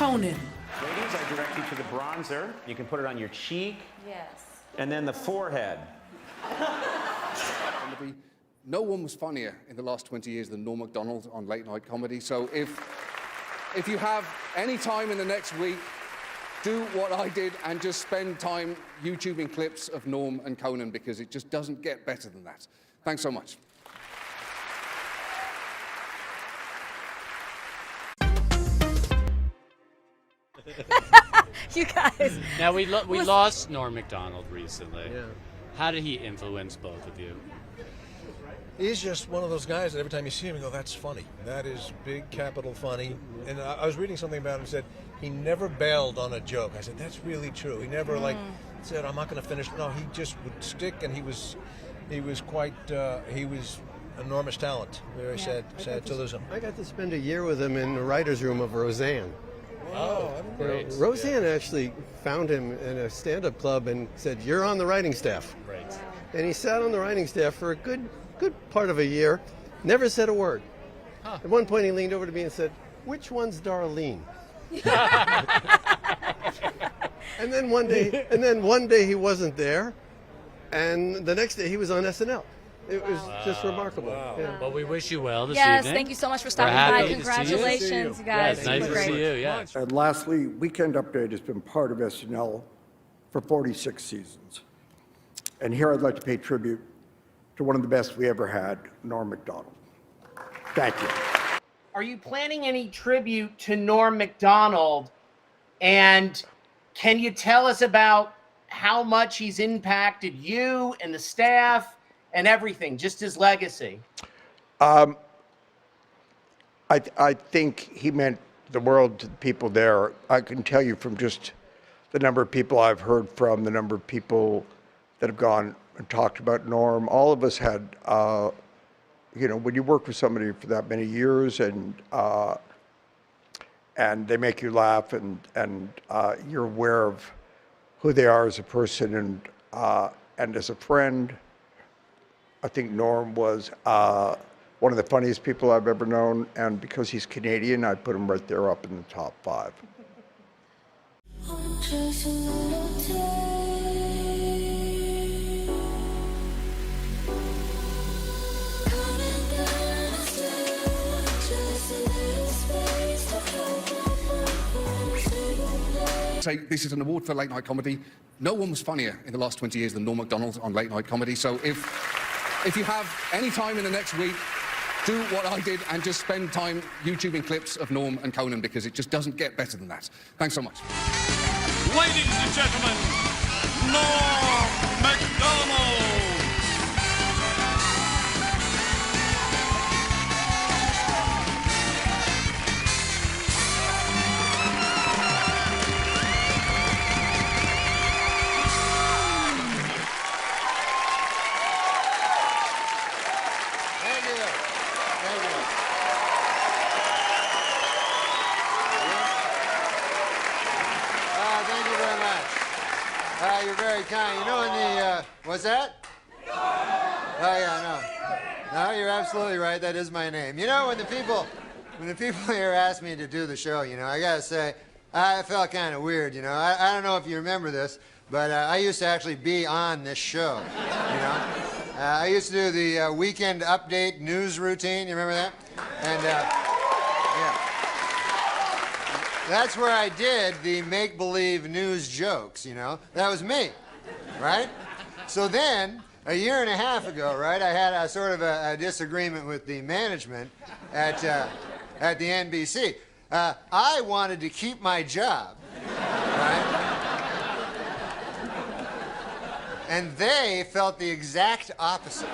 Conan. Ladies, I direct you to the bronzer. You can put it on your cheek. Yes. And then the forehead. No one was funnier in the last 20 years than Norm Macdonald on late night comedy. So if you have any time in the next week, do what I did and just spend time YouTubing clips of Norm and Conan, because it just doesn't get better than that. Thanks so much. You guys. Now, we lost Norm Macdonald recently. Yeah. How did he influence both of you? He's just one of those guys that every time you see him, you go, that's funny. That is big capital funny. And I was reading something about him, said he never bailed on a joke. I said, that's really true. He never said, I'm not going to finish. No, he just would stick, and he was enormous talent. Very sad to lose him. I got to spend a year with him in the writer's room of Roseanne. Oh, great. Roseanne actually found him in a stand-up club and said, you're on the writing staff. Right. And he sat on the writing staff for a good part of a year, never said a word. Huh. At one point he leaned over to me and said, which one's Darlene? and then one day he wasn't there, and the next day he was on SNL. It was just remarkable. Wow. Yeah. Well, we wish you well this Yes, evening. thank you so much for stopping happy by. to see you. Congratulations, you guys. Yes, nice You to were see great. you, yeah. And lastly, Weekend Update has been part of SNL for 46 seasons. And here I'd like to pay tribute to one of the best we ever had, Norm Macdonald. Thank you. Are you planning any tribute to Norm Macdonald? And can you tell us about how much he's impacted you and the staff and everything, just his legacy? I think he meant the world to the people there. I can tell you from just the number of people I've heard from, the number of people that have gone and talked about Norm. All of us had, when you work with somebody for that many years and they make you laugh and you're aware of who they are as a person and as a friend, I think Norm was one of the funniest people I've ever known, and because he's Canadian, I'd put him right there up in the top 5. Say this is an award for late night comedy. No one was funnier in the last 20 years than Norm Macdonald on late night comedy. So if you have any time in the next week, do what I did and just spend time YouTubing clips of Norm and Conan, because it just doesn't get better than that. Thanks so much. Ladies and gentlemen, Norm Macdonald. You're very kind. You know, in the, what's that? Oh, yeah, no, you're absolutely right. That is my name. You know, when the people here asked me to do the show, I gotta say, I felt kind of weird, I don't know if you remember this, but I used to actually be on this show, I used to do the Weekend Update news routine. You remember that? And, yeah. That's where I did the make-believe news jokes, That was me, right? So then, a year and a half ago, right, I had a sort of a disagreement with the management at the NBC. I wanted to keep my job, right? And they felt the exact opposite.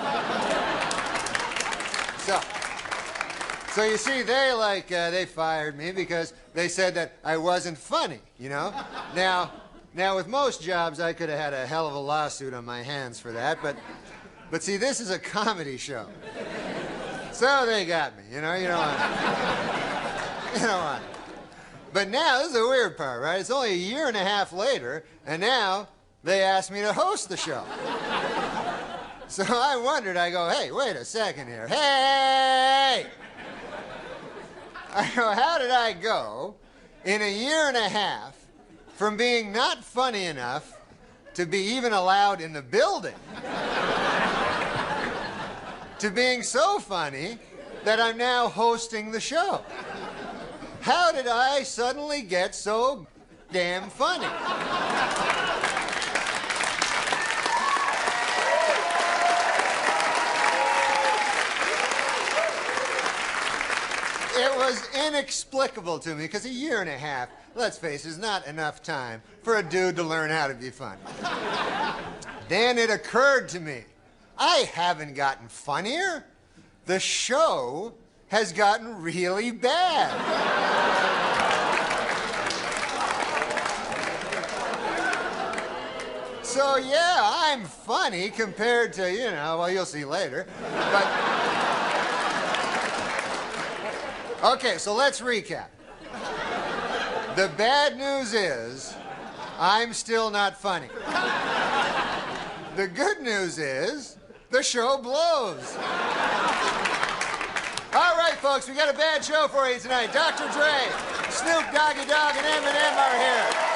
So you see, they fired me because they said that I wasn't funny, Now, with most jobs, I could have had a hell of a lawsuit on my hands for that, but see, this is a comedy show. So they got me, you don't want it. But now, this is the weird part, right? It's only a year and a half later, and now they asked me to host the show. So I wondered, I go, hey, wait a second here. Hey! I go, how did I go in a year and a half from being not funny enough to be even allowed in the building to being so funny that I'm now hosting the show. How did I suddenly get so damn funny? It was inexplicable to me, because a year and a half, let's face it, is not enough time for a dude to learn how to be funny. Then it occurred to me, I haven't gotten funnier. The show has gotten really bad. So yeah, I'm funny compared to, well, you'll see later. But okay, so let's recap. The bad news is, I'm still not funny. The good news is, the show blows. All right, folks, we got a bad show for you tonight. Dr. Dre, Snoop Doggy Dogg, and Eminem are here.